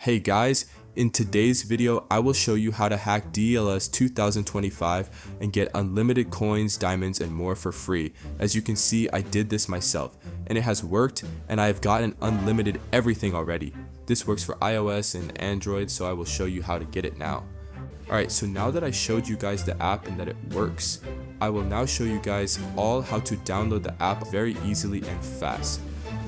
Hey guys, in today's video I will show you how to hack DLS 2025 and get unlimited coins, diamonds, and more for free. As you can see, I did this myself and it has worked, and I have gotten unlimited everything already. This works for iOS and Android, so I will show you how to get it now. Alright, so now that I showed you guys the app and that it works, I will now show you guys all how to download the app very easily and fast.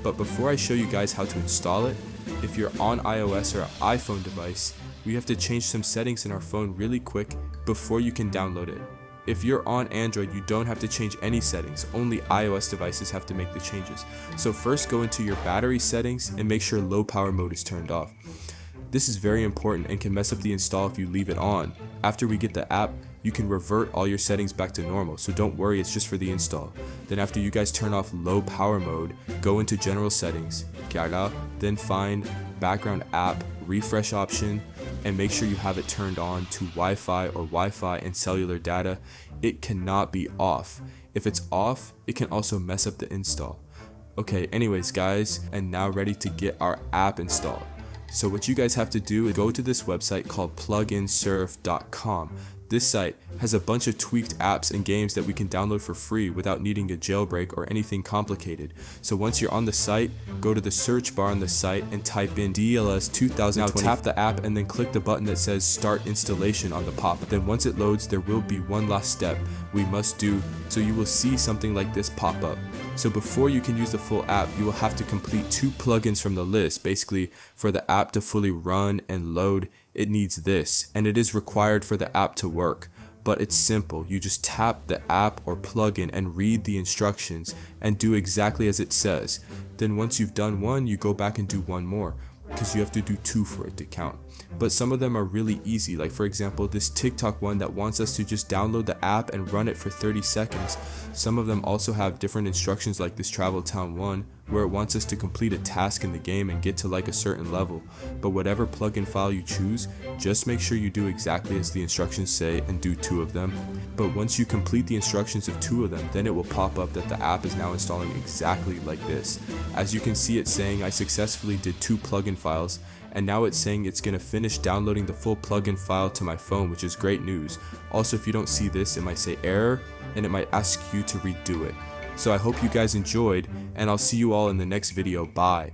But before I show you guys how to install it, if you're on iOS or an iPhone device, we have to change some settings in our phone really quick before you can download it. If you're on Android, you don't have to change any settings, only iOS devices have to make the changes. So first go into your battery settings and make sure low power mode is turned off. This is very important and can mess up the install if you leave it on. After we get the app, you can revert all your settings back to normal, so don't worry, it's just for the install. Then after you guys turn off low power mode, go into general settings, then find background app refresh option and make sure you have it turned on to Wi-Fi or Wi-Fi and cellular data. It cannot be off. If it's off, it can also mess up the install. Okay, anyways guys, and now ready to get our app installed. So what you guys have to do is go to this website called pluginsurf.com. This site has a bunch of tweaked apps and games that we can download for free without needing a jailbreak or anything complicated. So once you're on the site, go to the search bar on the site and type in DLS 2020. Now tap the app and then click the button that says start installation on the pop-up. Then once it loads, there will be one last step we must do, so you will see something like this pop up. So before you can use the full app, you will have to complete 2 plugins from the list. Basically, for the app to fully run and load, it needs this, and it is required for the app to work. But it's simple. You just tap the app or plugin and read the instructions and do exactly as it says. Then once you've done one, you go back and do one more, because you have to do 2 for it to count. But some of them are really easy, like for example this TikTok one that wants us to just download the app and run it for 30 seconds. Some of them also have different instructions, like this Travel Town one, where it wants us to complete a task in the game and get to like a certain level. But whatever plugin file you choose, just make sure you do exactly as the instructions say and do 2 of them. But once you complete the instructions of 2 of them, then it will pop up that the app is now installing exactly like this. As you can see, it's saying I successfully did 2 plugin files, and now it's saying it's going to finish downloading the full plugin file to my phone, which is great news. Also, if you don't see this, it might say error and it might ask you to redo it. So I hope you guys enjoyed, and I'll see you all in the next video. Bye.